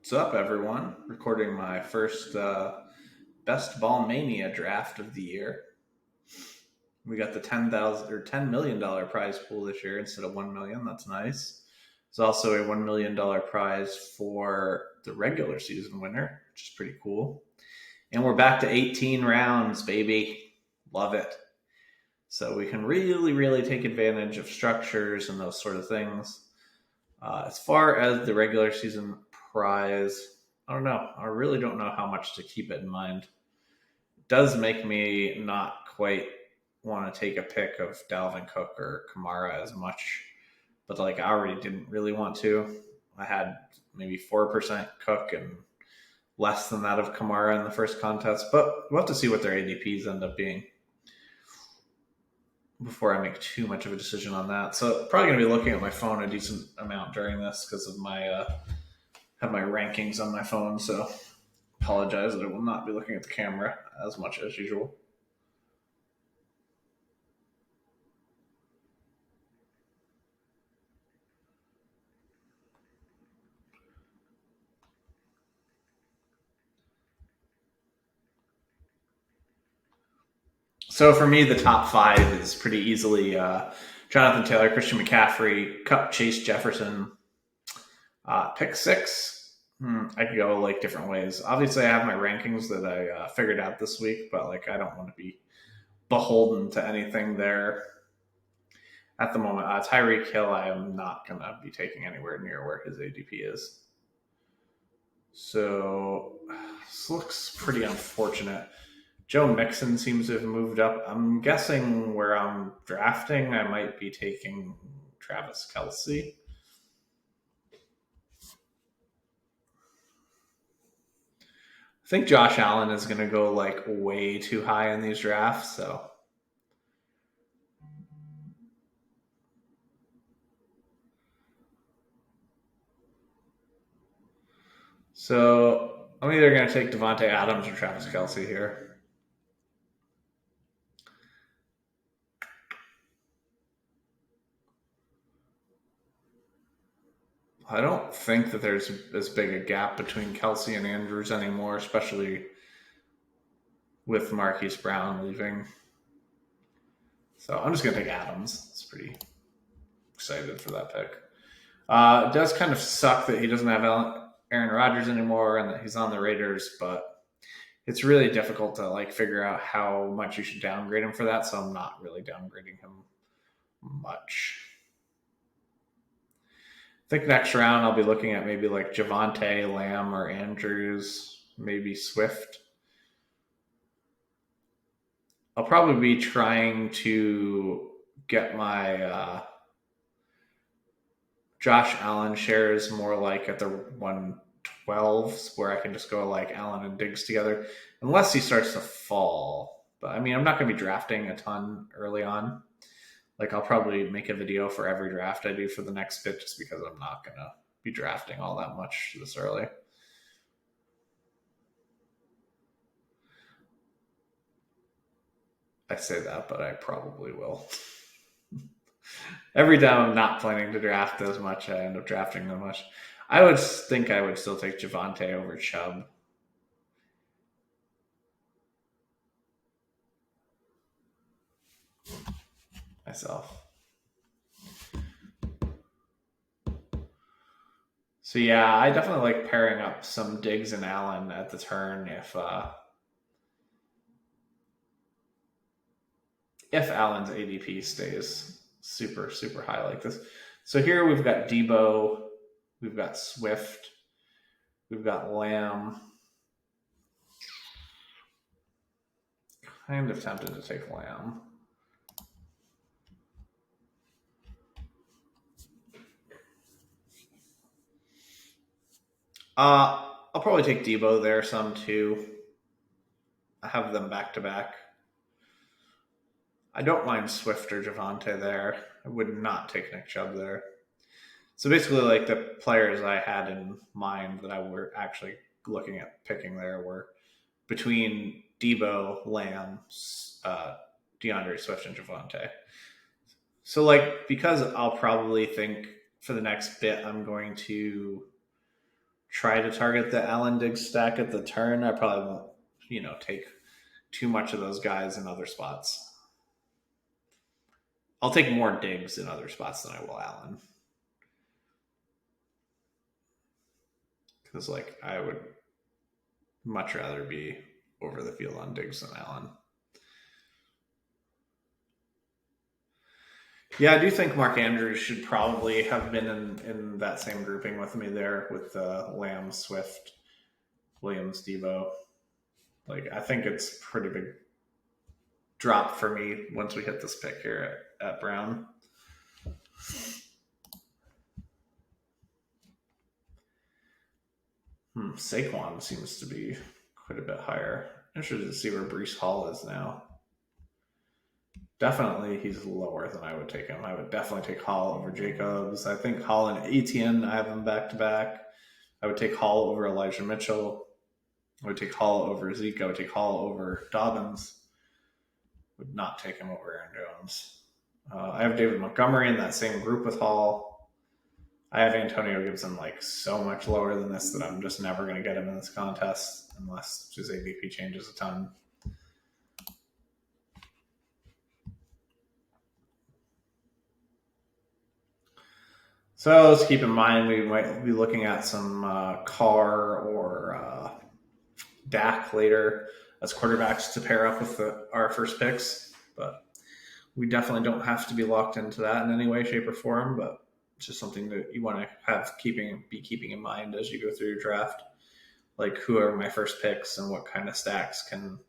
What's up, everyone? Recording my first best ball mania draft of the year. We got the $10 million prize pool this year instead of $1 million. That's nice. There's also a $1 million prize for the regular season winner, which is pretty cool. And we're back to 18 rounds, baby. Love it. So we can really take advantage of structures and those sort of things. As far as the regular season prize, I don't know. I really don't know how much to keep it in mind. It does make me not quite want to take a pick of Dalvin Cook or Kamara as much, but I already didn't really want to. I had maybe 4% Cook and less than that of Kamara in the first contest, but we'll have to see what their ADPs end up being before I make too much of a decision on that. So probably going to be looking at my phone a decent amount during this because of my have my rankings on my phone. So apologize that I will not be looking at the camera as much as usual. So for me, the top five is pretty easily Jonathan Taylor, Christian McCaffrey, Kupp, Chase Jefferson. Pick six, I could go different ways. Obviously, I have my rankings that I figured out this week, but I don't want to be beholden to anything there at the moment. Tyreek Hill, I am not going to be taking anywhere near where his ADP is. So this looks pretty unfortunate. Joe Mixon seems to have moved up. I'm guessing where I'm drafting, I might be taking Travis Kelce. I think Josh Allen is going to go way too high in these drafts. So I'm either going to take Devontae Adams or Travis Kelce here. I don't think that there's as big a gap between Kelce and Andrews anymore, especially with Marquise Brown leaving. So I'm just going to take Adams. It's pretty excited for that pick. It does kind of suck that he doesn't have Aaron Rodgers anymore and that he's on the Raiders, but it's really difficult to figure out how much you should downgrade him for that. So I'm not really downgrading him much. I think next round I'll be looking at maybe Javonte, Lamb, or Andrews, maybe Swift. I'll probably be trying to get my Josh Allen shares more at the 112s where I can just go Allen and Diggs together, unless he starts to fall. But I'm not going to be drafting a ton early on. I'll probably make a video for every draft I do for the next bit just because I'm not going to be drafting all that much this early. I say that, but I probably will. Every time I'm not planning to draft as much, I end up drafting that much. I would think I would still take Javonte over Chubb. Myself. So yeah, I definitely like pairing up some Diggs and Allen at the turn if Allen's ADP stays super high like this. So here we've got Debo, we've got Swift, we've got Lamb. Kind of tempted to take Lamb. I'll probably take Debo there some too. I have them back to back. I don't mind Swift or Javonte there. I would not take Nick Chubb there. So basically, the players I had in mind that I were actually looking at picking there were between Debo, Lamb, DeAndre Swift, and Javonte. So because I'll probably think for the next bit I'm going to try to target the Allen Diggs stack at the turn, I probably won't, take too much of those guys in other spots. I'll take more Diggs in other spots than I will Allen. Because, I would much rather be over the field on Diggs than Allen. Yeah, I do think Mark Andrews should probably have been in that same grouping with me there with Lamb, Swift, Williams, Devo. I think it's a pretty big drop for me once we hit this pick here at Brown. Saquon seems to be quite a bit higher. Interested to see where Breece Hall is now. Definitely he's lower than I would take him. I would definitely take Hall over Jacobs. I think Hall and Etienne, I have them back to back. I would take Hall over Elijah Mitchell. I would take Hall over Zeke. I would take Hall over Dobbins. Would not take him over Aaron Jones. I have David Montgomery in that same group with Hall. I have Antonio Gibson so much lower than this that I'm just never going to get him in this contest unless his ADP changes a ton. So let's keep in mind we might be looking at some Carr or Dak later as quarterbacks to pair up with our first picks, but we definitely don't have to be locked into that in any way, shape, or form. But it's just something that you want to have be keeping in mind as you go through your draft. Who are my first picks and what kind of stacks can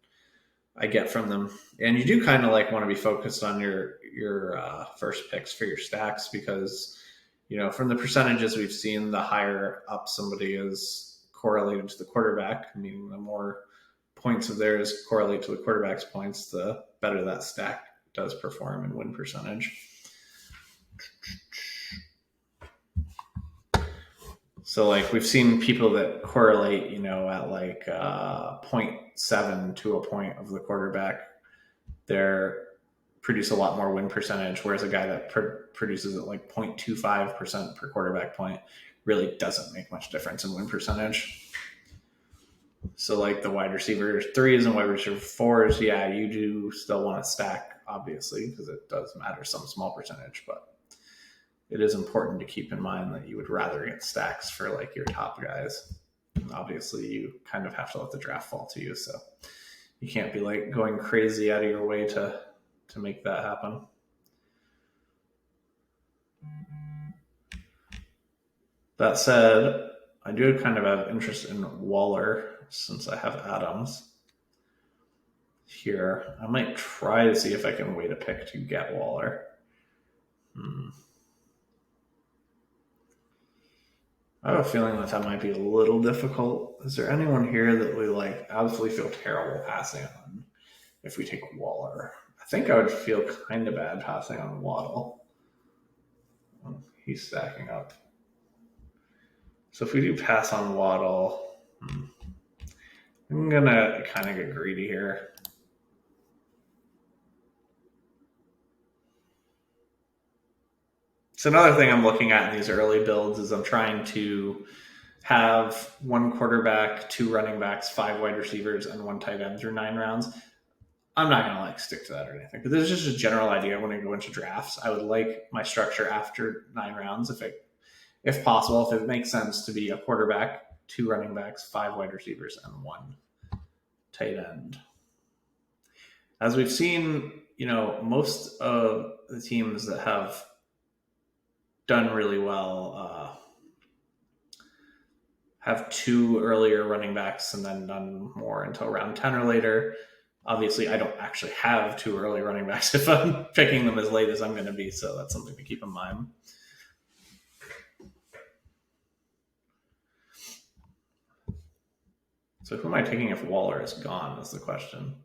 I get from them? And you do kind of want to be focused on your first picks for your stacks because from the percentages we've seen, the higher up somebody is correlated to the quarterback, meaning the more points of theirs correlate to the quarterback's points, the better that stack does perform in win percentage. So we've seen people that correlate, at 0.7 to a point of the quarterback, they produce a lot more win percentage, whereas a guy that produces at 0.25% per quarterback point really doesn't make much difference in win percentage. So the wide receiver 3s and wide receiver 4s, yeah, you do still want to stack, obviously, because it does matter some small percentage, but it is important to keep in mind that you would rather get stacks for your top guys. And obviously, you kind of have to let the draft fall to you, so you can't be going crazy out of your way to make that happen. That said, I do kind of have interest in Waller since I have Adams here. I might try to see if I can wait a pick to get Waller. I have a feeling that might be a little difficult. Is there anyone here that we absolutely feel terrible passing on if we take Waller? I think I would feel kind of bad passing on Waddle. He's stacking up. So if we do pass on Waddle, I'm going to kind of get greedy here. So another thing I'm looking at in these early builds is I'm trying to have 1 quarterback, 2 running backs, 5 wide receivers, and 1 tight end through 9 rounds. I'm not going to stick to that or anything, but this is just a general idea when I go into drafts. I would like my structure after 9 rounds, if possible, if it makes sense, to be a quarterback, 2 running backs, 5 wide receivers, and 1 tight end. As we've seen, most of the teams that have done really well have 2 earlier running backs and then none more until round 10 or later. Obviously, I don't actually have 2 early running backs if I'm picking them as late as I'm going to be, so that's something to keep in mind. So who am I taking if Waller is gone is the question.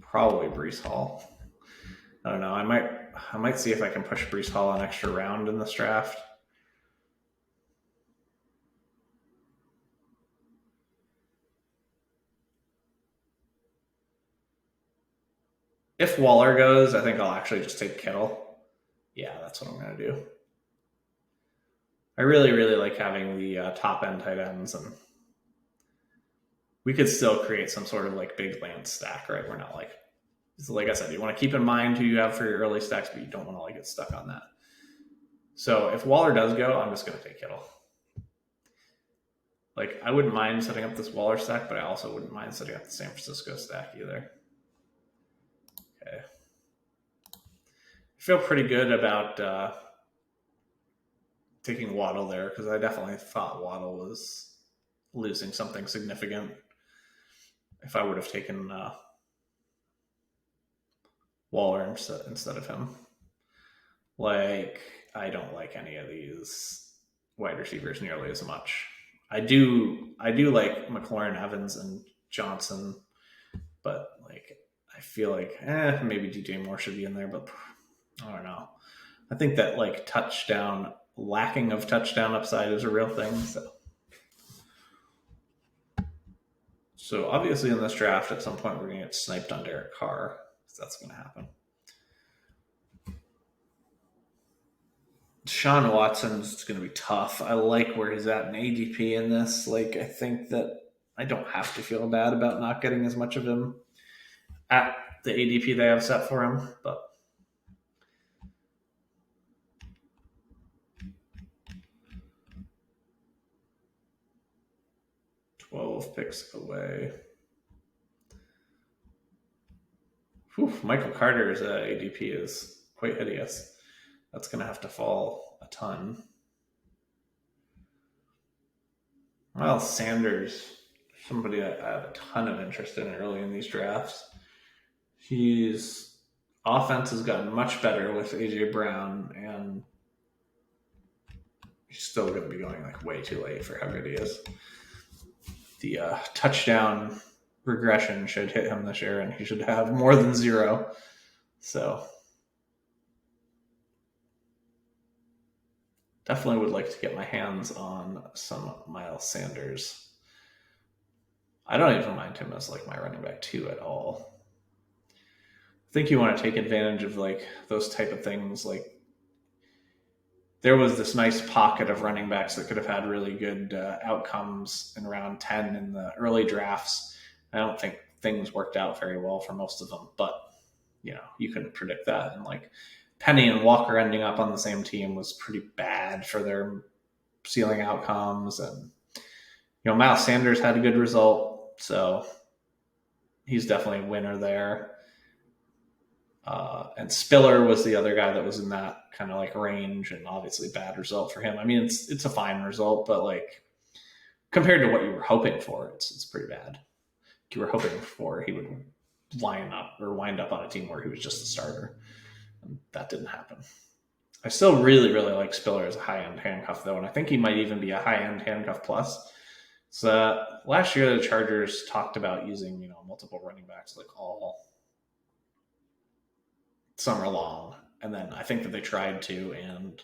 Probably Breece Hall. I don't know. I might see if I can push Breece Hall an extra round in this draft. If Waller goes, I think I'll actually just take Kittle. Yeah, that's what I'm going to do. I really, really like having the top end tight ends, and we could still create some sort of like big land stack, right? We're not like I said, you want to keep in mind who you have for your early stacks, but you don't want to like get stuck on that. So if Waller does go, I'm just going to take Kittle. Like, I wouldn't mind setting up this Waller stack, but I also wouldn't mind setting up the San Francisco stack either. Okay. I feel pretty good about taking Waddle there because I definitely thought Waddle was losing something significant if I would have taken Waller instead of him. Like, I don't like any of these wide receivers nearly as much. I do like McLaurin, Evans, and Johnson, but like I feel like maybe DJ Moore should be in there, but I don't know. I think that like lacking of touchdown upside is a real thing. So obviously in this draft, at some point we're gonna get sniped on Derek Carr. That's gonna happen. Sean Watson's going to be tough. I like where he's at in ADP in this. Like, I think that I don't have to feel bad about not getting as much of him at the ADP they have set for him, but 12 picks away. Whew, Michael Carter's ADP is quite hideous. That's going to have to fall a ton. Well, Sanders, somebody I have a ton of interest in early in these drafts. His offense has gotten much better with AJ Brown, and he's still going to be going like way too late for how good he is. The touchdown regression should hit him this year, and he should have more than 0. So definitely would like to get my hands on some Miles Sanders. I don't even mind him as like my running back 2 at all. I think you want to take advantage of like those type of things. Like, there was this nice pocket of running backs that could have had really good outcomes in round 10 in the early drafts. I don't think things worked out very well for most of them, but you couldn't predict that. And like Penny and Walker ending up on the same team was pretty bad for their ceiling outcomes. And Miles Sanders had a good result, so he's definitely a winner there. And Spiller was the other guy that was in that kind of like range, and obviously bad result for him. I mean, it's a fine result, but like compared to what you were hoping for, it's pretty bad. You were hoping for he would wind up on a team where he was just a starter, and that didn't happen. I still really, really like Spiller as a high-end handcuff, though, and I think he might even be a high-end handcuff plus. So last year, the Chargers talked about using multiple running backs like all summer long, and then I think that they tried to, and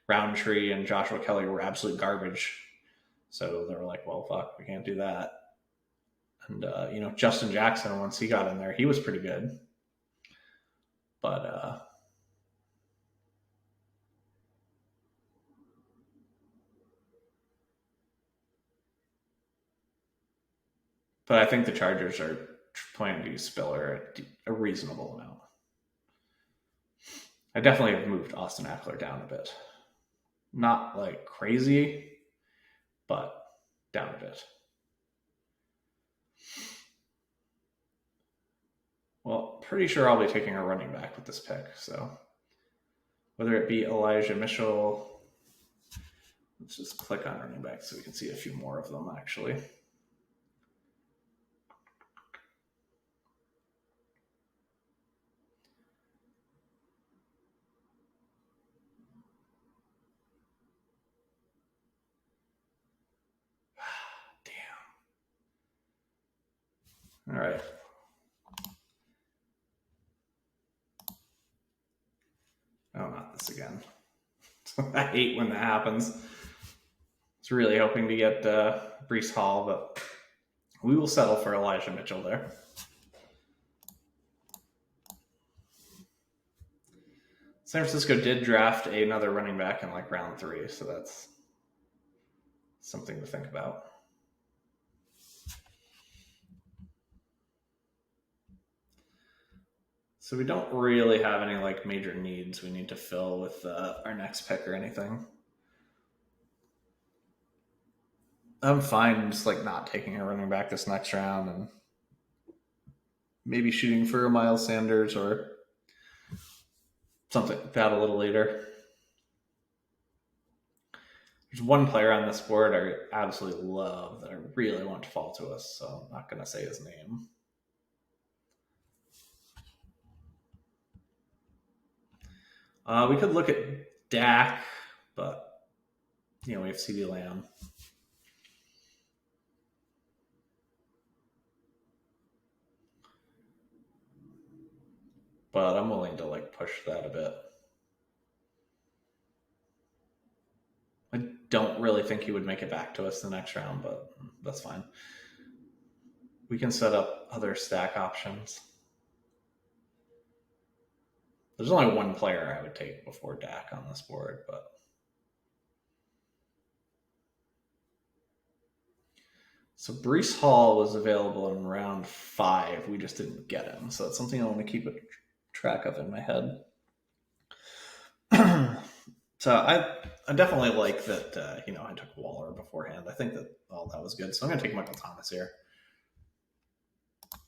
Roundtree and Joshua Kelly were absolute garbage. So they were like, well, fuck, we can't do that. And Justin Jackson, once he got in there, he was pretty good. But I think the Chargers are planning to use Spiller at a reasonable amount. I definitely have moved Austin Eckler down a bit. Not like crazy, but down a bit. Well, pretty sure I'll be taking a running back with this pick. So whether it be Elijah Mitchell, let's just click on running back so we can see a few more of them actually. All right. Oh, not this again. I hate when that happens. I was really hoping to get Breece Hall, but we will settle for Elijah Mitchell there. San Francisco did draft another running back in like round 3, so that's something to think about. So we don't really have any like major needs we need to fill with our next pick or anything. I'm fine just like not taking a running back this next round and maybe shooting for a Miles Sanders or something like that a little later. There's one player on this board I absolutely love that I really want to fall to us, so I'm not going to say his name. We could look at Dak, but we have CeeDee Lamb. But I'm willing to like push that a bit. I don't really think he would make it back to us the next round, but that's fine. We can set up other stack options. There's only one player I would take before Dak on this board, but so Breece Hall was available in round 5. We just didn't get him, so it's something I want to keep a track of in my head. So I definitely like that. I took Waller beforehand. I think that all that was good. So I'm going to take Michael Thomas here.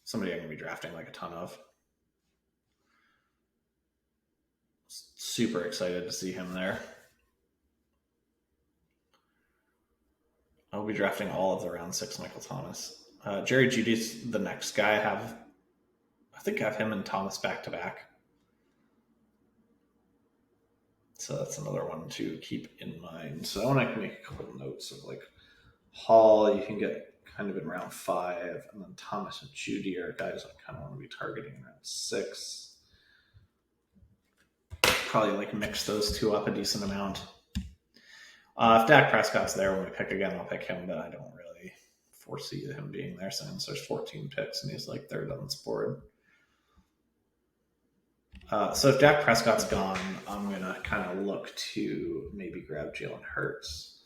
Somebody I'm going to be drafting like a ton of. Super excited to see him there. I'll be drafting all of the round 6 Michael Thomas. Jerry Jeudy's the next guy. I think I have him and Thomas back to back. So that's another one to keep in mind. So I want to make a couple of notes of like Hall, you can get kind of in round 5, and then Thomas and Jeudy are guys I kind of want to be targeting in round 6. Probably like mix those two up a decent amount. If Dak Prescott's there when we pick again, I'll pick him, but I don't really foresee him being there since there's 14 picks and he's like third on this board. So if Dak Prescott's gone, I'm going to kind of look to maybe grab Jalen Hurts.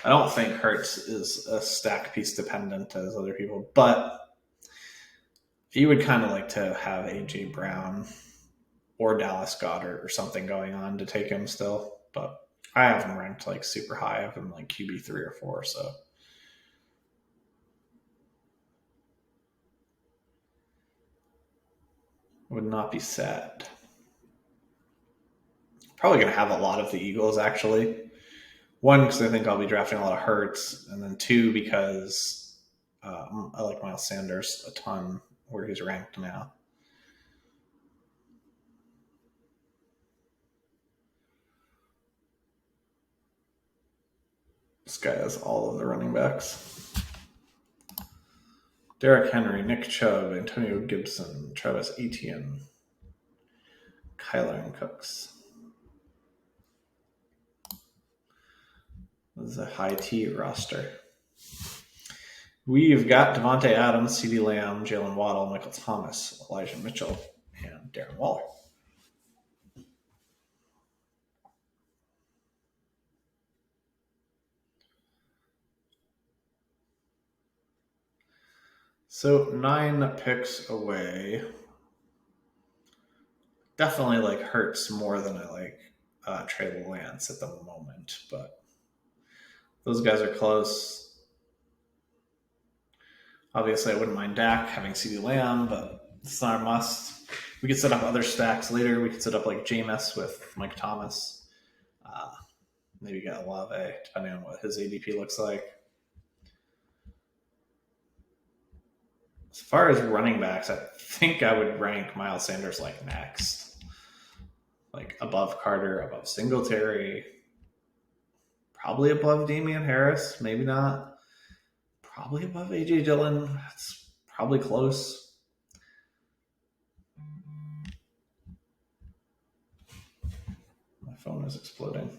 I don't think Hurts is a stack piece dependent as other people, but you would kind of like to have A.J. Brown or Dallas Goedert or something going on to take him still. But I have him ranked like super high. I have him like QB 3 or 4, so. Would not be sad. Probably going to have a lot of the Eagles, actually. 1, because I think I'll be drafting a lot of Hurts. And then 2, because I like Miles Sanders a ton where he's ranked now. This guy has all of the running backs. Derrick Henry, Nick Chubb, Antonio Gibson, Travis Etienne, Kyler and Cooks. This is a high T roster. We've got Devontae Adams, CeeDee Lamb, Jalen Waddle, Michael Thomas, Elijah Mitchell, and Darren Waller. So 9 picks away. Definitely like Hurts more than I like Trey Lance at the moment, but those guys are close. Obviously, I wouldn't mind Dak having CeeDee Lamb, but it's not a must. We could set up other stacks later. We could set up like Jameis with Mike Thomas. Maybe get Olave, depending on what his ADP looks like. As far as running backs, I think I would rank Miles Sanders like next. Like above Carter, above Singletary, probably above Damian Harris, maybe not. Probably above AJ Dillon. It's probably close. My phone is exploding.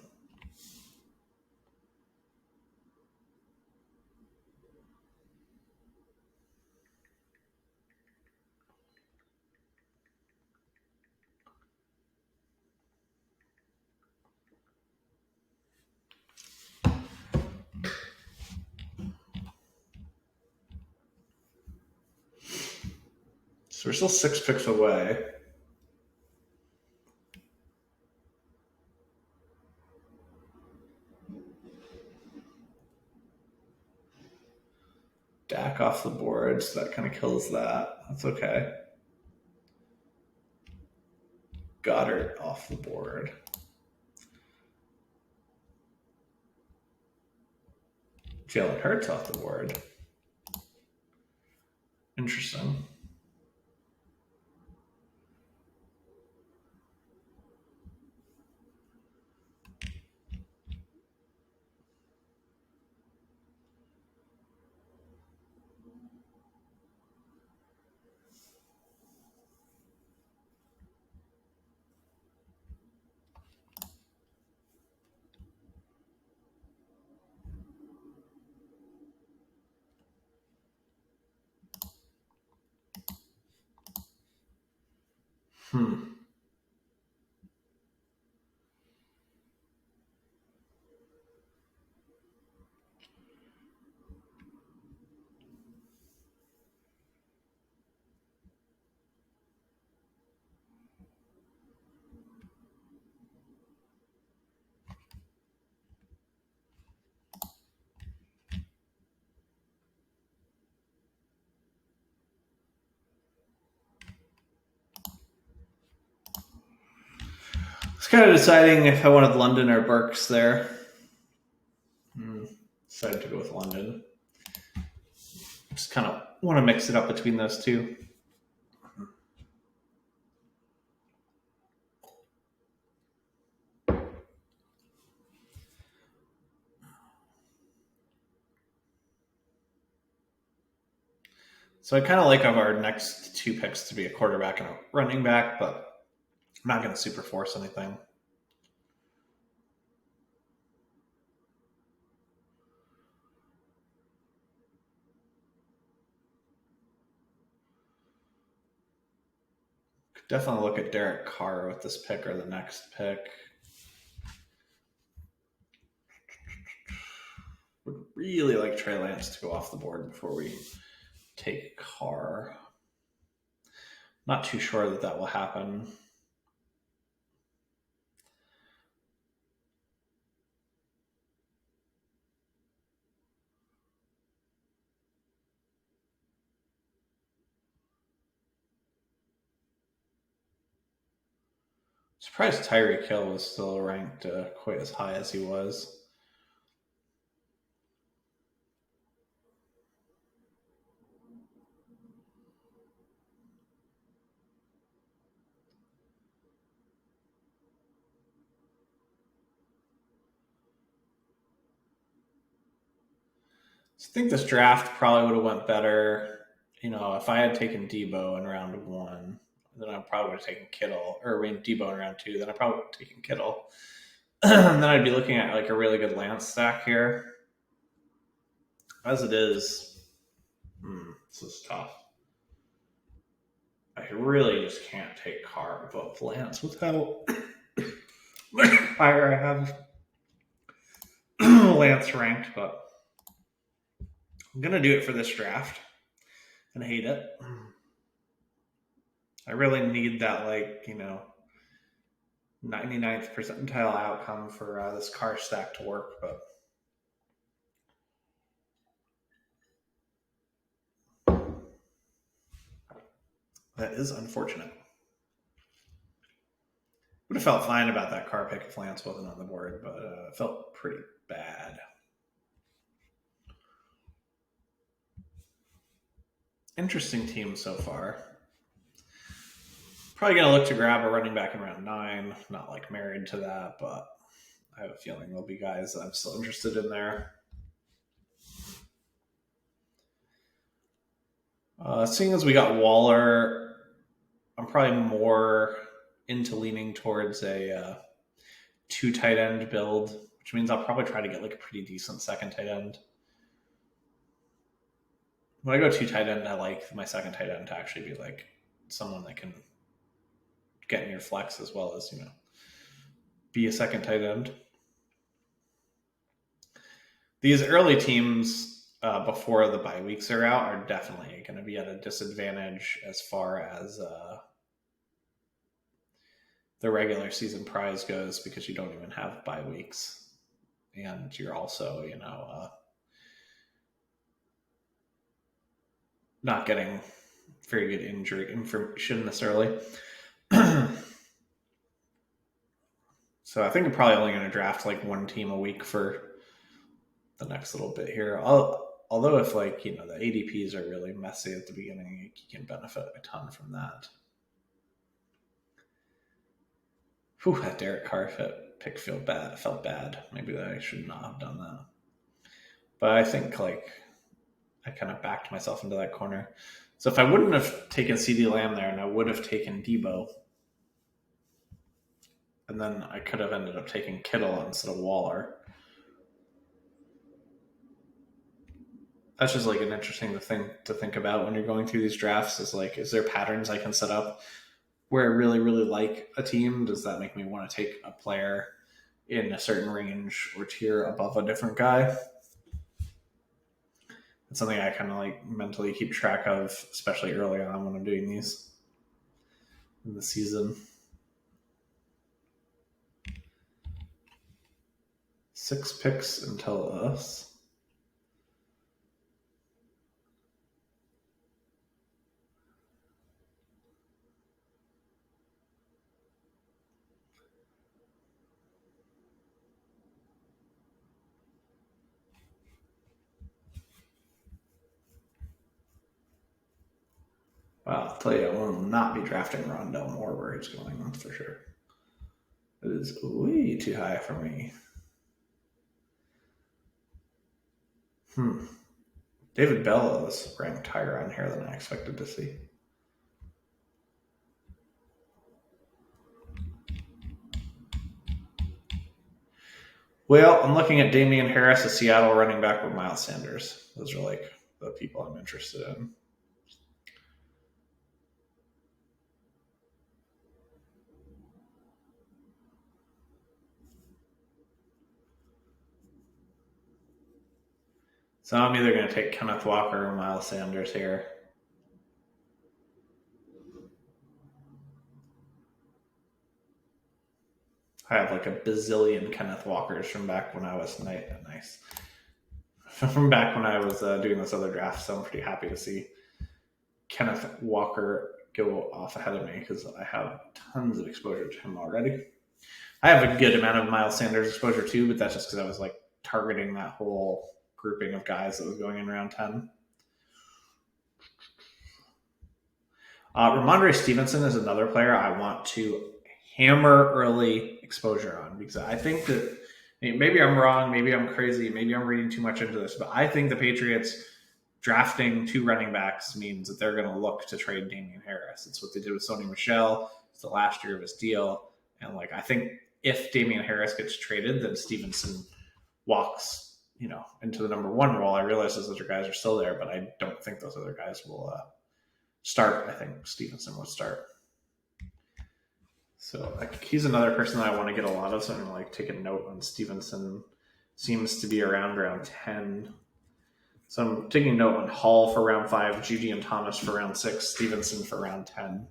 So we're still 6 picks away. Dak off the board, so that kind of kills that. That's okay. Goddard off the board. Jalen Hurts off the board. Interesting. It's kind of deciding if I wanted London or Burks there. Decided to go with London. Just kind of want to mix it up between those two. So I kind of like our next 2 picks to be a quarterback and a running back, but I'm not going to super force anything. Could definitely look at Derek Carr with this pick or the next pick. Would really like Trey Lance to go off the board before we take Carr. Not too sure that will happen. Surprised Tyreek Hill was still ranked quite as high as he was. I think this draft probably would have went better. If I had taken Debo in round 1, then I probably would have taken Kittle. Or Debo in round 2, then I probably would have taken Kittle. And then I'd be looking at like a really good Lance stack here. As it is, this is tough. I really just can't take Carr above Lance without higher I have Lance ranked, but I'm going to do it for this draft and hate it. I really need that, 99th percentile outcome for this Carr stack to work, but that is unfortunate. Would have felt fine about that Carr pick if Lance wasn't on the board, but it felt pretty bad. Interesting team so far. Probably going to look to grab a running back in round 9. Not married to that, but I have a feeling there'll be guys that I'm still interested in there. Seeing as we got Waller, I'm probably more into leaning towards a 2 tight end build, which means I'll probably try to get a pretty decent second tight end. When I go 2 tight end, I like my second tight end to actually be someone that can get in your flex as well as, be a second tight end. These early teams, before the bye weeks are out are definitely going to be at a disadvantage as far as the regular season prize goes, because you don't even have bye weeks, and you're also, not getting very good injury information necessarily. So I think I'm probably only going to draft like one team a week for the next little bit here. Although if the ADPs are really messy at the beginning, you can benefit a ton from that. Whew, that Derek Carr pick felt bad. Maybe I should not have done that. But I think I kind of backed myself into that corner. So if I wouldn't have taken CeeDee Lamb there, and I would have taken Debo, and then I could have ended up taking Kittle instead of Waller. That's just an interesting thing to think about when you're going through these drafts. Is there patterns I can set up where I really, really like a team? Does that make me want to take a player in a certain range or tier above a different guy? It's something I kind of mentally keep track of, especially early on when I'm doing these in the season. 6 picks until us. Wow, I'll tell you, I will not be drafting Rondell Moore where he's going, that's for sure. It is way too high for me. David Bell is ranked higher on here than I expected to see. Well, I'm looking at Damian Harris, a Seattle running back, with Miles Sanders. Those are the people I'm interested in. So I'm either going to take Kenneth Walker or Miles Sanders here. I have a bazillion Kenneth Walkers from back when I was nice. From back when I was doing this other draft, so I'm pretty happy to see Kenneth Walker go off ahead of me because I have tons of exposure to him already. I have a good amount of Miles Sanders exposure too, but that's just because I was targeting that whole grouping of guys that was going in round 10. Ramon Ray Stevenson is another player I want to hammer early exposure on, because I think that maybe I'm wrong, maybe I'm crazy, maybe I'm reading too much into this, but I think the Patriots drafting 2 running backs means that they're going to look to trade Damian Harris. It's what they did with Sony Michel. It's the last year of his deal. And I think if Damian Harris gets traded, then Stevenson walks, into the number 1 role. I realize those other guys are still there, but I don't think those other guys will start. I think Stevenson will start. So he's another person that I want to get a lot of. So I'm going to take a note on Stevenson. Seems to be around 10. So I'm taking a note on Hall for round 5, Judy and Thomas for round 6, Stevenson for round 10.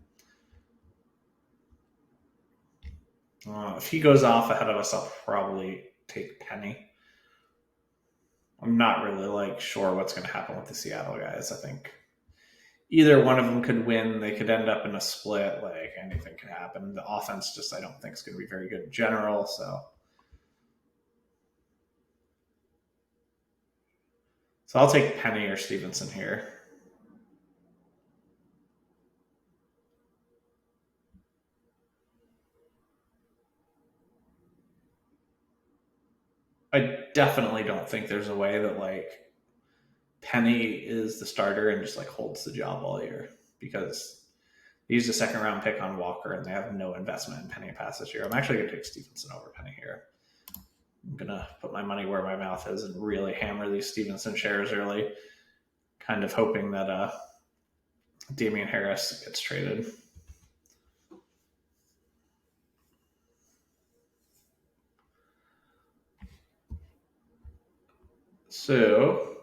If he goes off ahead of us, I'll probably take Penny. I'm not really sure what's going to happen with the Seattle guys. I think either one of them could win. They could end up in a split. Anything could happen. The offense I don't think is going to be very good in general. So I'll take Penny or Stevenson here. I definitely don't think there's a way that Penny is the starter and just holds the job all year, because they used a 2nd round pick on Walker and they have no investment in Penny past this year. I'm actually going to take Stevenson over Penny here. I'm going to put my money where my mouth is and really hammer these Stevenson shares early, kind of hoping that Damian Harris gets traded. So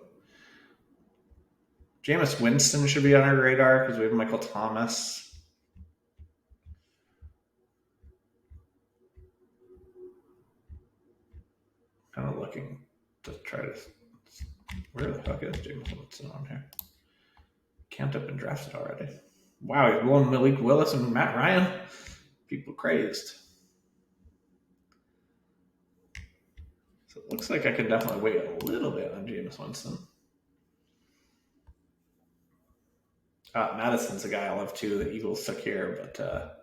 Jameis Winston should be on our radar because we have Michael Thomas. Kind of looking to try to... Where the fuck is Jameis Winston on here? Can't have been drafted already. Wow, he's blowing Malik Willis and Matt Ryan. People crazed. So it looks like I can definitely wait a little bit on Jameis Winston. Madison's a guy I love too. The Eagles took here, but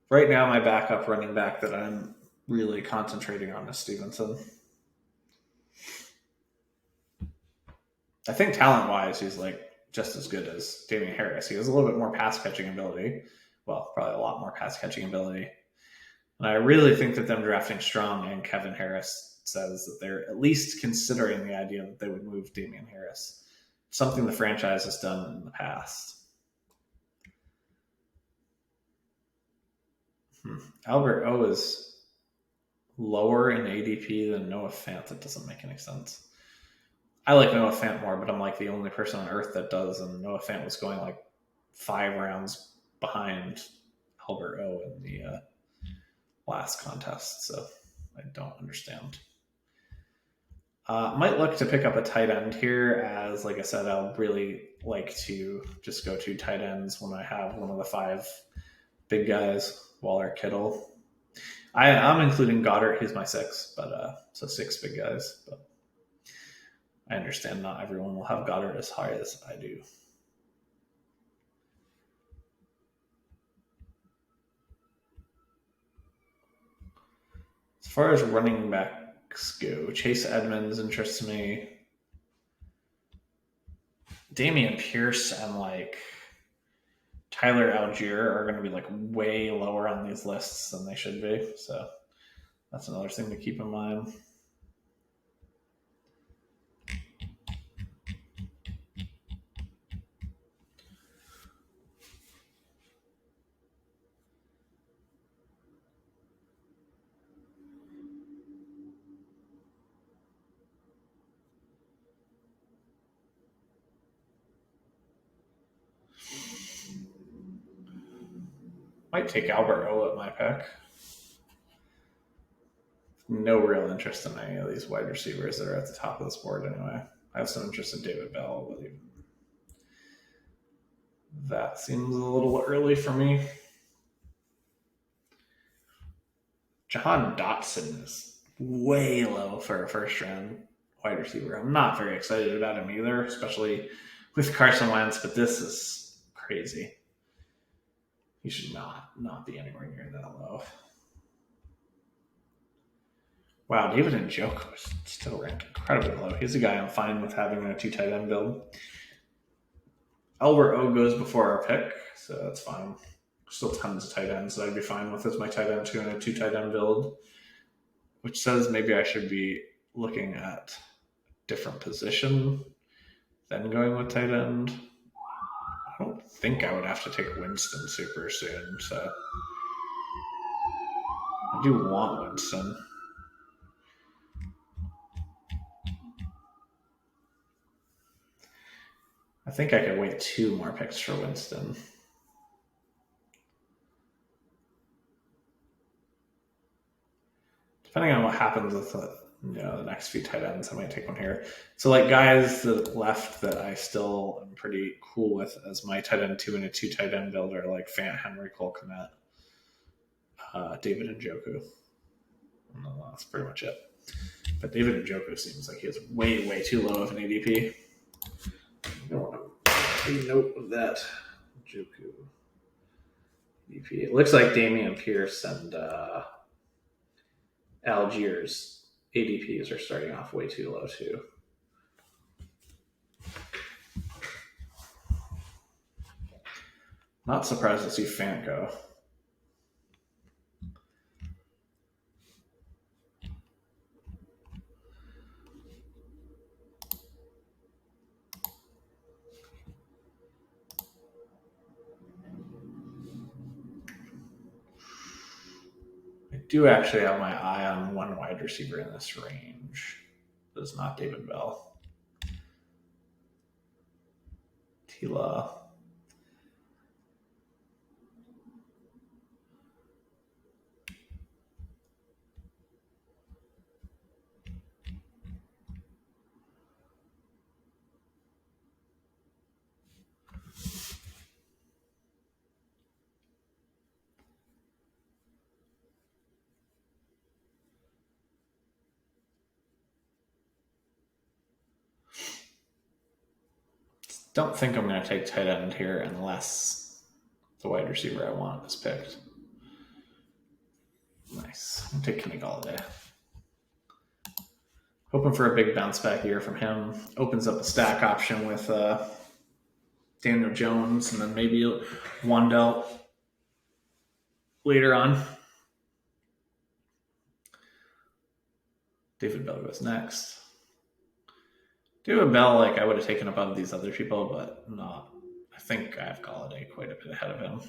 right now my backup running back that I'm really concentrating on is Stevenson. I think talent-wise, he's like just as good as Damian Harris. He has a little bit more pass-catching ability. Well, probably a lot more pass-catching ability. And I really think that them drafting Strong and Kevin Harris says that they're at least considering the idea that they would move Damian Harris. Something the franchise has done in the past. Albert O is lower in ADP than Noah Fant. That doesn't make any sense. I like Noah Fant more, but I'm like the only person on earth that does, and Noah Fant was going like 5 rounds behind Albert O in the last contest, so I don't understand. Might look to pick up a tight end here, as like I said, I'll really like to just go to tight ends when I have one of the 5 big guys, Waller, Kittle. I'm including Goddard, he's my 6, but so 6 big guys, but I understand not everyone will have Goddard as high as I do. As far as running backs go, Chase Edmonds interests me. Damian Pierce and like Tyler Algier are going to be like way lower on these lists than they should be. So that's another thing to keep in mind. Might take Albert O at my pick. No real interest in any of these wide receivers that are at the top of this board anyway. I have some interest in David Bell, but even that seems a little early for me. Jahan Dotson is way low for a first round wide receiver. I'm not very excited about him either, especially with Carson Wentz, but this is crazy. He should not be anywhere near that low. Wow, David Njoku is still ranked incredibly low. He's a guy I'm fine with having in a 2 tight end build. Albert O goes before our pick, so that's fine. Still tons of tight ends that I'd be fine with as my tight end 2 in a 2 tight end build, which says maybe I should be looking at a different position than going with tight end. I don't think I would have to take Winston super soon, so I do want Winston. I think I could wait 2 more picks for Winston. Depending on what happens with the next few tight ends, I might take one here. So like guys that left that I still am pretty cool with as my tight end 2 in a 2 tight end build are like Fant, Henry, Cole Kmet, David Njoku. And that's pretty much it. But David Njoku seems like he has way, way too low of an ADP. I don't want to make a note of that. Njoku ADP. It looks like Damian Pierce and Algiers ADPs are starting off way too low too. Not surprised to see Fant go. I do actually have my eye on one wide receiver in this range. That is not David Bell. T-Law. Don't think I'm going to take tight end here unless the wide receiver I want is picked. Nice. I'll take Kenny Galladay. Hoping for a big bounce back year from him. Opens up a stack option with Daniel Jones and then maybe Wandell later on. David Bell goes next. David Bell, like I would have taken above these other people, but not. I think I have Galladay quite a bit ahead of him.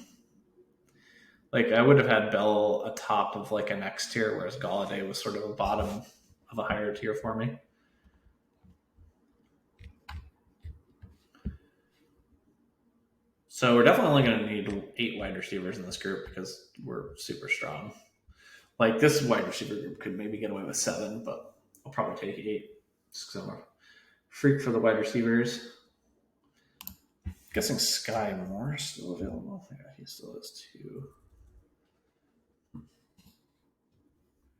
Like I would have had Bell atop of like a next tier, whereas Galladay was sort of a bottom of a higher tier for me. So we're definitely only going to need 8 wide receivers in this group because we're super strong. Like this wide receiver group could maybe get away with 7, but I'll probably take 8 just because I'm a freak for the wide receivers. I'm guessing Sky Moore is still available. Yeah, he still is too.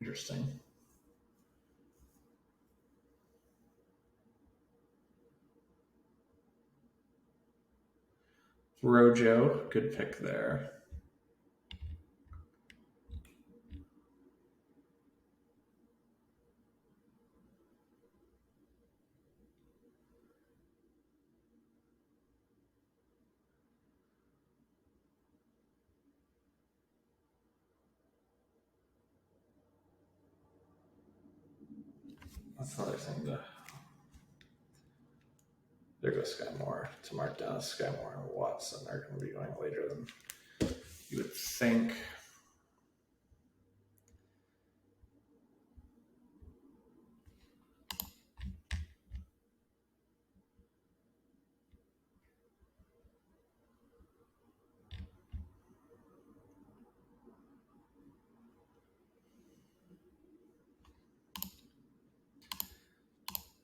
Interesting. Rojo, good pick there. That's another thing. There goes Sky Moore to mark down. Sky Moore and Watson are going to be going later than you would think.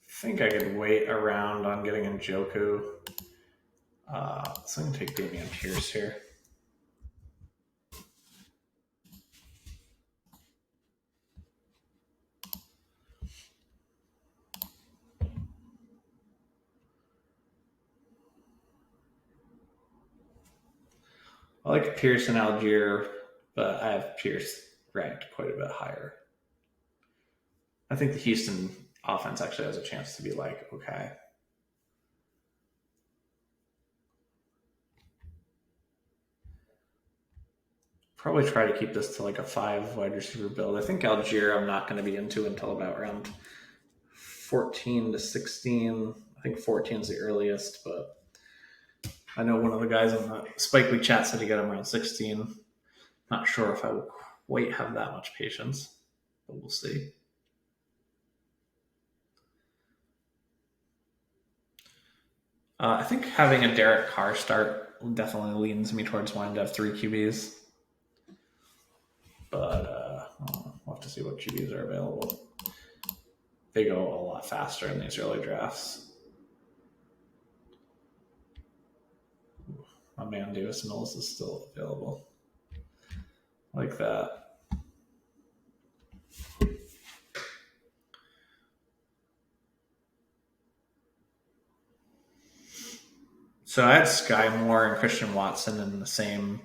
I think I could wait around on getting Njoku. So I'm going to take Damian Harris here. I like Pierce and Algier, but I have Pierce ranked quite a bit higher. I think the Houston offense actually has a chance to be like, okay. Probably try to keep this to like a 5 wide receiver build. I think Algier I'm not going to be into until about around 14 to 16. I think 14 is the earliest, but I know one of the guys on the Spike League chat said he got him around 16. Not sure if I will quite have that much patience, but we'll see. I think having a Derek Carr start definitely leans me towards wanting to have 3 QBs. But we'll have to see what QBs are available. They go a lot faster in these early drafts. My man Davis Mills is still available. Like that. So I had Sky Moore and Christian Watson in the same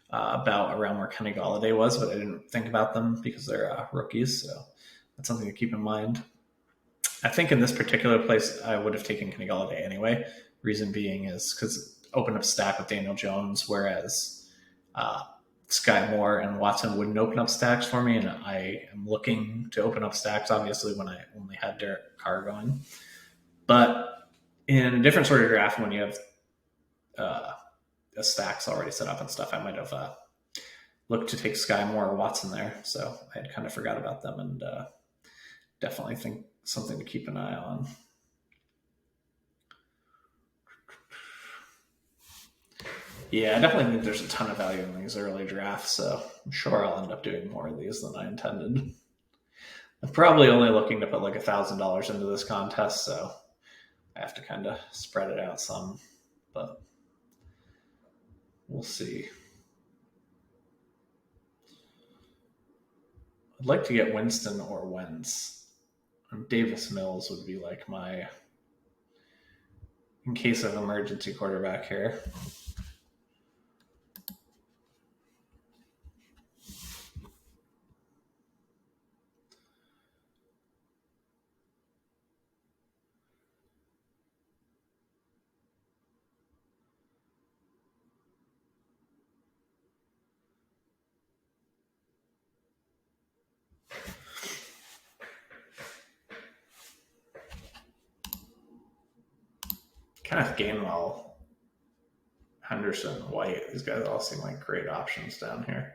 about around where Kenny Galladay was, but I didn't think about them because they're rookies. So that's something to keep in mind. I think in this particular place, I would have taken Kenny Galladay anyway. Reason being is because open up stack with Daniel Jones, whereas Sky Moore and Watson wouldn't open up stacks for me, and I am looking to open up stacks, obviously, when I only had Derek Carr going. But in a different sort of draft, when you have stacks already set up and stuff, I might have looked to take Sky Moore or Watson there. So I had kind of forgot about them, and definitely think something to keep an eye on. Yeah, I definitely think there's a ton of value in these early drafts, so I'm sure I'll end up doing more of these than I intended. I'm probably only looking to put like $1,000 into this contest, so I have to kind of spread it out some, but we'll see. I'd like to get Winston or Wentz. Davis Mills would be like my, in case of emergency, quarterback here. Kenneth Gainwell, Henderson, White, these guys all seem like great options down here.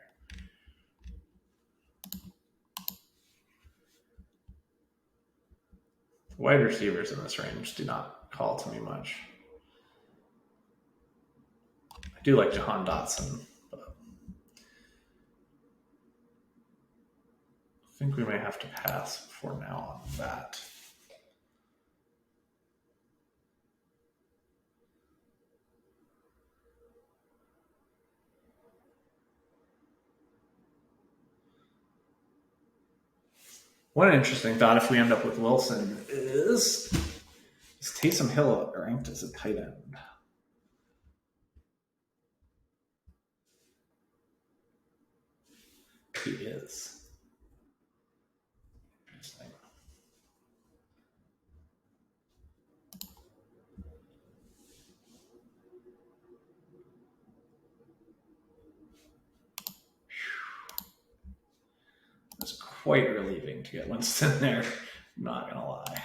Wide receivers in this range do not call to me much. I do like Jahan Dotson, but I think we may have to pass for now on that. One interesting thought, if we end up with Wilson, is Taysom Hill ranked as a tight end? He is. Interesting. It's quite relieving to get Winston there. I'm not gonna lie.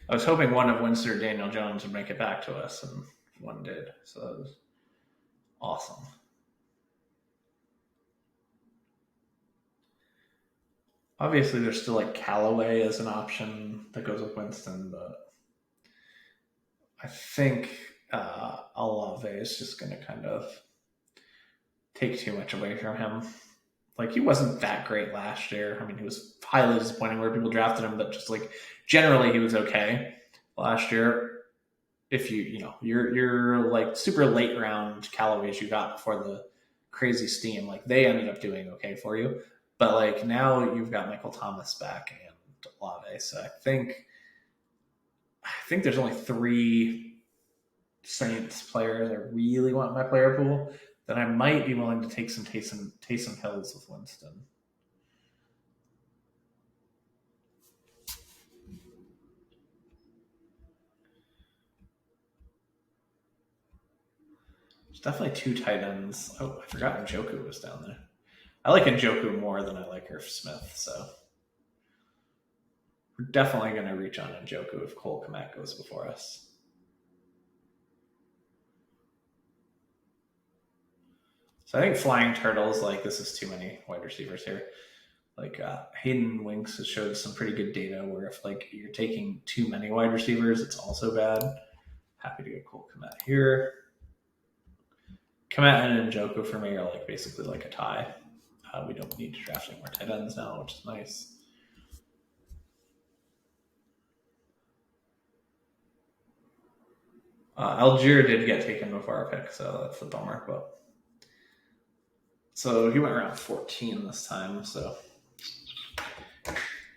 I was hoping one of Winston or Daniel Jones would make it back to us, and one did. So that was awesome. Obviously, there's still like Callaway as an option that goes with Winston, but I think Olave is just going to kind of take too much away from him. Like, he wasn't that great last year. I mean, he was highly disappointing where people drafted him, but just like generally he was okay last year. If you're like super late round Callaways you got before the crazy steam, like they ended up doing okay for you. But like now you've got Michael Thomas back and Olave, so I think there's only 3 Saints players I really want in my player pool. Then I might be willing to take some Taysom Hills with Winston. There's definitely 2 tight ends. Oh, I forgot Njoku was down there. I like Njoku more than I like Irv Smith, so we're definitely going to reach on Njoku if Cole Kmet goes before us. So I think Flying Turtles, like, this is too many wide receivers here. Like Hayden Winks has showed some pretty good data where if like you're taking too many wide receivers, it's also bad. Happy to get Cole Kmet here. Kmet and Njoku for me are like basically like a tie. We don't need to draft any more tight ends now, which is nice. Algier did get taken before our pick, so that's the bummer. But so he went around 14 this time, so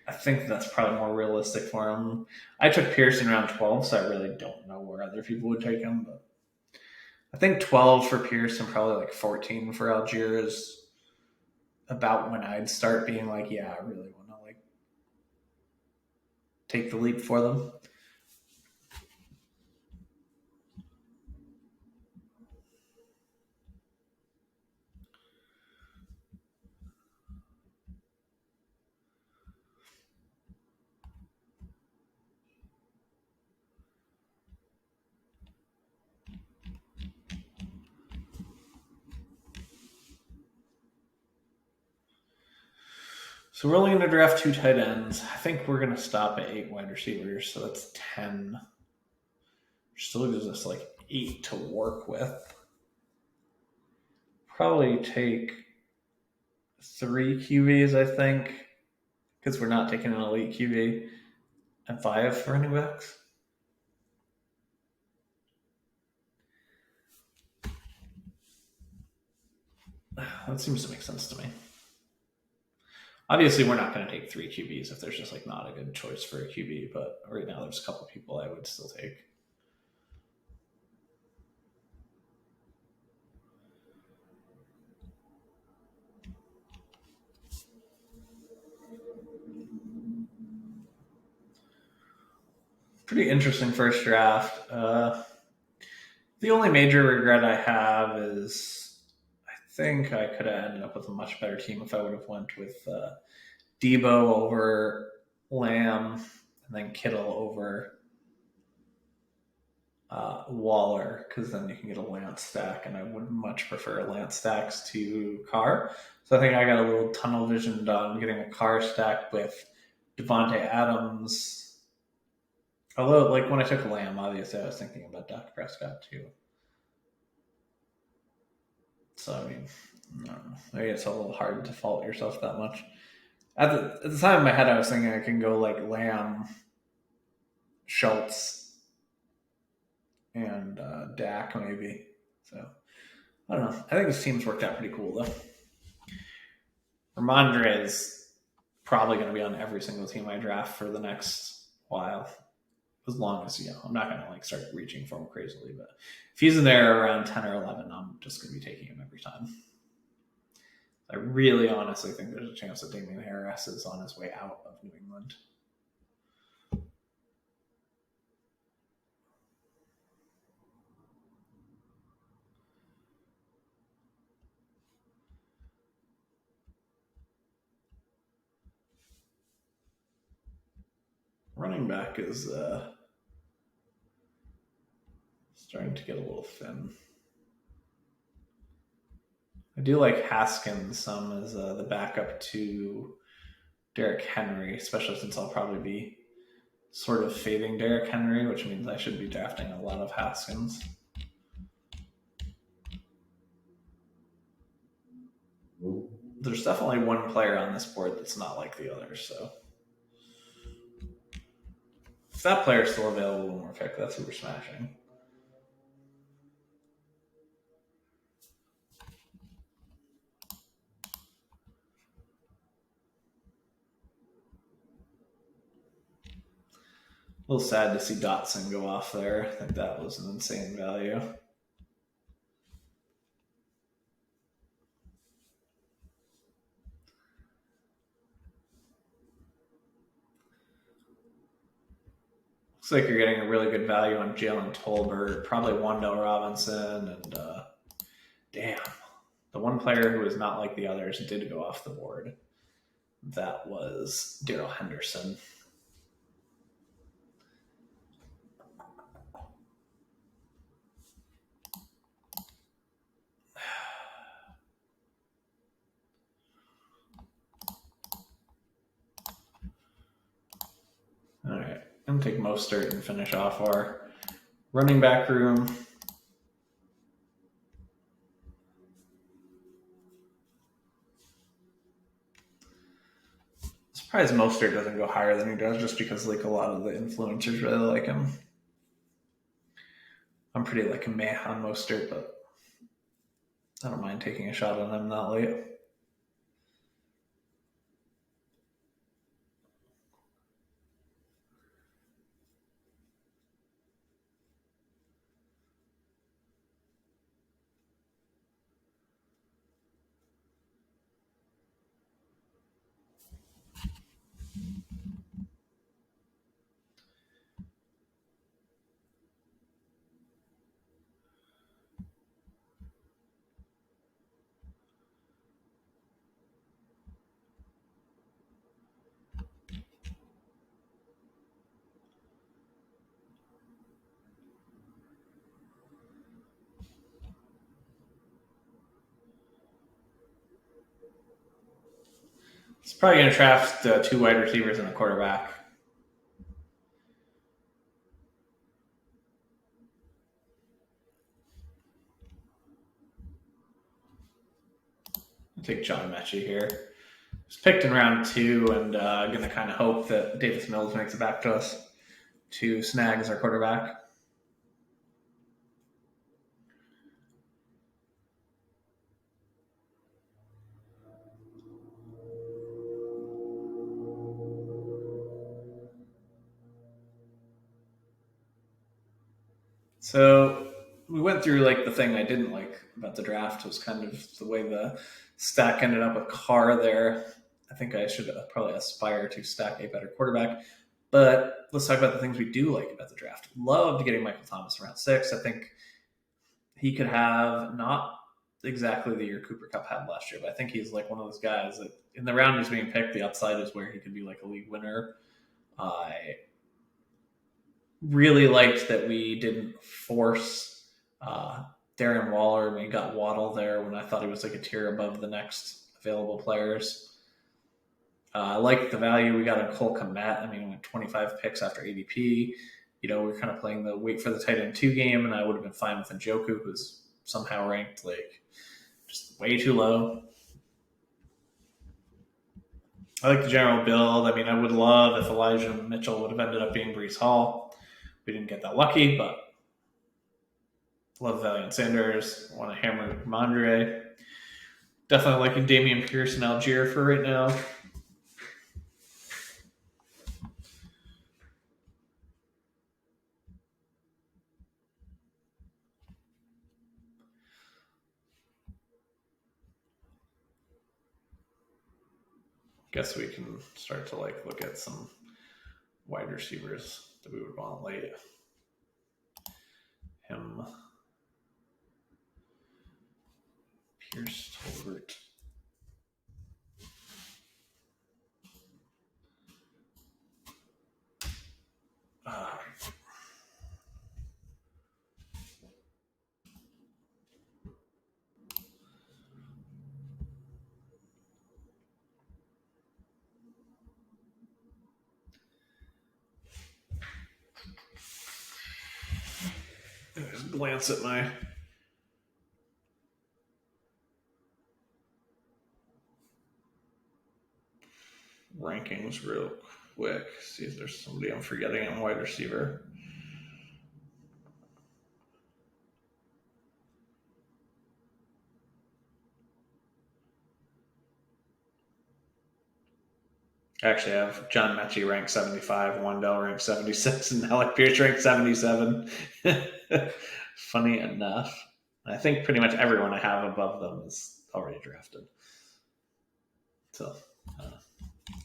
I think that's probably more realistic for him. I took Pearson around 12, so I really don't know where other people would take him, but I think 12 for Pearson, probably like 14 for Algier is about when I'd start being like, yeah, I really want to like take the leap for them. So we're only going to draft 2 tight ends. I think we're going to stop at 8 wide receivers, so that's 10. Which still gives us like 8 to work with. Probably take 3 QBs, I think, because we're not taking an elite QB, and 5 running backs. That seems to make sense to me. Obviously, we're not going to take 3 QBs if there's just like not a good choice for a QB, but right now there's a couple people I would still take. Pretty interesting first draft. The only major regret I have is I think I could have ended up with a much better team if I would have went with Debo over Lamb and then Kittle over Waller, because then you can get a Lance stack, and I would much prefer Lance stacks to Carr. So I think I got a little tunnel vision on getting a Carr stack with Devontae Adams. Although, like when I took Lamb, obviously I was thinking about Dak Prescott too. So I mean, I don't know. Maybe it's a little hard to fault yourself that much. At the time in my head, I was thinking I can go like Lamb, Schultz, and Dak maybe. So I don't know. I think this team's worked out pretty cool though. Ramondre is probably going to be on every single team I draft for the next while. As long as, I'm not going to like start reaching for him crazily, but if he's in there around 10 or 11, I'm just going to be taking him every time. I really honestly think there's a chance that Damian Harris is on his way out of New England. Running back is starting to get a little thin. I do like Haskins some as the backup to Derrick Henry, especially since I'll probably be sort of fading Derrick Henry, which means I should be drafting a lot of Haskins. There's definitely one player on this board that's not like the others, so if that player's still available when we're picked, that's who we're smashing. A little sad to see Dotson go off there. I think that was an insane value. Looks like you're getting a really good value on Jalen Tolbert, probably Wan'Dale Robinson, and damn, the one player who is not like the others did go off the board. That was Darrell Henderson. All right, I'm going to take Mostert and finish off our running back room. Surprised Mostert doesn't go higher than he does, just because like a lot of the influencers really like him. I'm pretty like a meh on Mostert, but I don't mind taking a shot on him that late. He's probably going to draft 2 wide receivers and a quarterback. I'll take John Mechie here. Was picked in round 2, and going to kind of hope that Davis Mills makes it back to us to snag as our quarterback. So we went through like the thing I didn't like about the draft was kind of the way the stack ended up with Carr there. I think I should probably aspire to stack a better quarterback. But let's talk about the things we do like about the draft. Loved getting Michael Thomas around 6. I think he could have not exactly the year Cooper Kupp had last year, but I think he's like one of those guys that in the round he's being picked, the upside is where he could be like a league winner. I really liked that we didn't force Darren Waller and we got Waddle there when I thought he was like a tier above the next available players. I liked the value we got on Cole Kmet. I mean, we went 25 picks after ADP. You know, we are kind of playing the wait for the tight end 2 game, and I would have been fine with Njoku, who's somehow ranked like just way too low. I like the general build. I mean, I would love if Elijah Mitchell would have ended up being Breece Hall. We didn't get that lucky, but love Valiant Sanders. Want to hammer Mondre. Definitely liking Damian Pierce and Algier for right now. Guess we can start to like look at some wide receivers that we would want late. Him, Pierce, Tolbert. Just glance at my rankings real quick. See if there's somebody I'm forgetting on wide receiver. Actually, I have John Mechie ranked 75, Wandell ranked 76, and Alec Pierce ranked 77. Funny enough. I think pretty much everyone I have above them is already drafted. So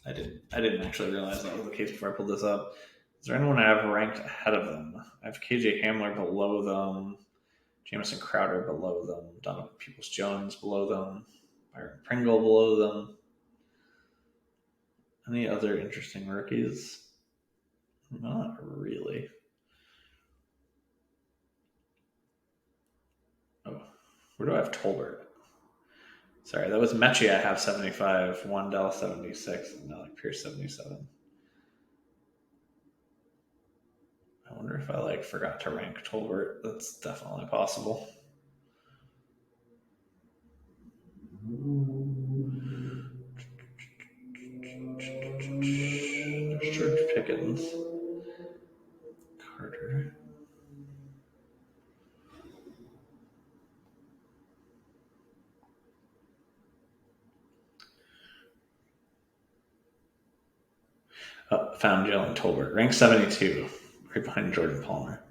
I didn't actually realize that was the case before I pulled this up. Is there anyone I have ranked ahead of them? I have KJ Hamler below them, Jamison Crowder below them, Donovan Peoples-Jones below them, Byron Pringle below them. Any other interesting rookies? Not really. Oh, where do I have Tolbert? Sorry, that was Mechie. I have 75, Wandell 76, and Alec Pierce 77. I wonder if I forgot to rank Tolbert. That's definitely possible. George Pickens, Carter. Found Jalen Tolbert, ranked 72, right behind Jordan Palmer.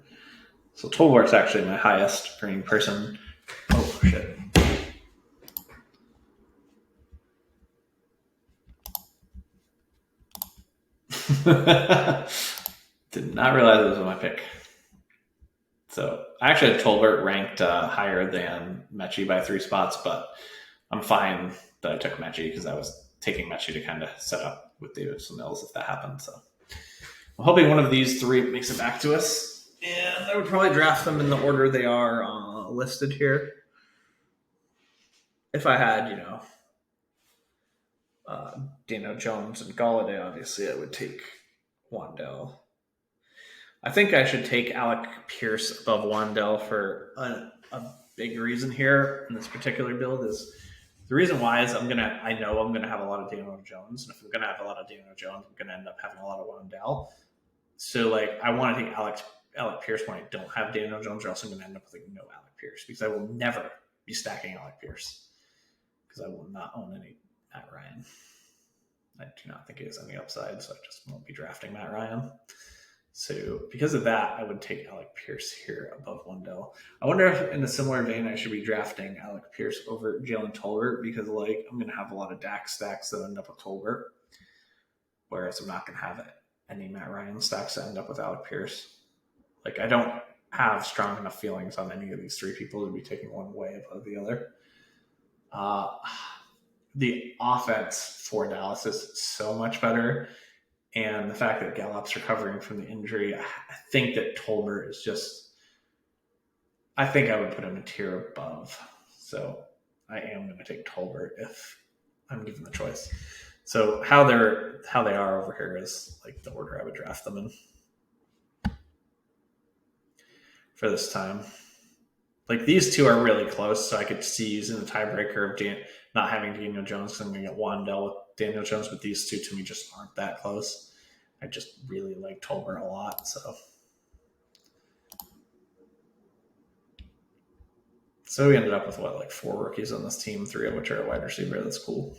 So Tolbert's actually my highest green person. Oh, shit. Did not realize it was my pick. So I actually had Tolbert ranked higher than Mechie by 3 spots, but I'm fine that I took Mechie because I was taking Mechie to kind of set up with Davis Mills if that happened. So I'm hoping one of these 3 makes it back to us. And I would probably draft them in the order they are listed here. If I had, Dino Jones and Galladay, obviously I would take Wandell. I think I should take Alec Pierce above Wandell for a big reason here in this particular build is The reason why is I know I'm gonna have a lot of Daniel Jones, and if I'm gonna have a lot of Daniel Jones, I'm gonna end up having a lot of Wandell. So like I want to take Alec Pierce when I don't have Daniel Jones, or else I'm gonna end up with like no Alec Pierce because I will never be stacking Alec Pierce because I will not own any Matt Ryan. I do not think he has any upside, so I just won't be drafting Matt Ryan. So because of that, I would take Alec Pierce here above Wendell. I wonder if in a similar vein I should be drafting Alec Pierce over Jalen Tolbert because like I'm going to have a lot of Dak stacks that end up with Tolbert, whereas I'm not going to have any Matt Ryan stacks that end up with Alec Pierce. Like I don't have strong enough feelings on any of these three people to be taking one way above the other. The offense for Dallas is so much better. And the fact that Gallup's recovering from the injury, I think that Tolbert is just, I think I would put him a tier above. So I am going to take Tolbert if I'm given the choice. So how they are over here is like the order I would draft them in for this time. Like these two are really close, so I could see using the tiebreaker of not having Daniel Jones because I'm going to get Wandell with Daniel Jones, but these two to me just aren't that close. I just really like Tolbert a lot, so we ended up with like 4 rookies on this team, 3 of which are a wide receiver. That's cool.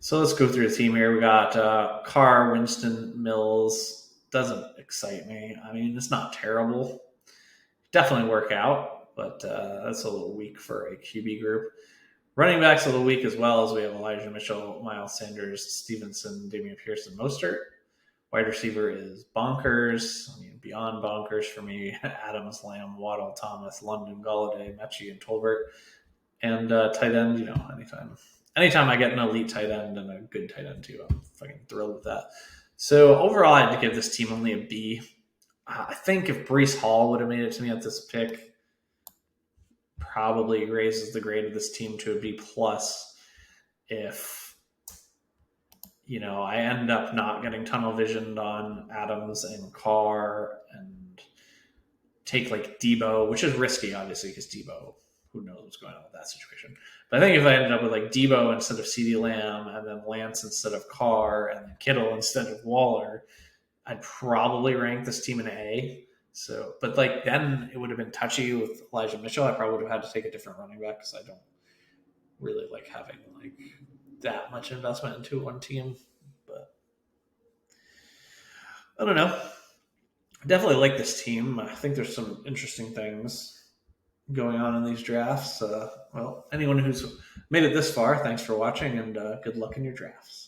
So let's go through the team here. We got Carr, Winston, Mills. Doesn't excite me. I mean, it's not terrible. Definitely work out, but that's a little weak for a QB group. Running backs a little weak as well, as we have Elijah Mitchell, Miles Sanders, Stevenson, Damian Harris, and Mostert. Wide receiver is bonkers. I mean, beyond bonkers for me. Adams, Lamb, Waddle, Thomas, London, Golladay, Mechie, and Tolbert. And tight end, anytime I get an elite tight end and a good tight end too, I'm fucking thrilled with that. So overall, I had to give this team only a B. I think if Breece Hall would have made it to me at this pick, probably raises the grade of this team to a B plus. If I end up not getting tunnel visioned on Adams and Carr and take like Debo, which is risky, obviously, because Debo, who knows what's going on with that situation. But I think if I ended up with like Debo instead of CeeDee Lamb and then Lance instead of Carr and then Kittle instead of Waller, I'd probably rank this team an A. So, but like then it would have been touchy with Elijah Mitchell. I probably would have had to take a different running back because I don't really like having like that much investment into one team. But I don't know. I definitely like this team. I think there's some interesting things going on in these drafts. Well, anyone who's made it this far, thanks for watching, and good luck in your drafts.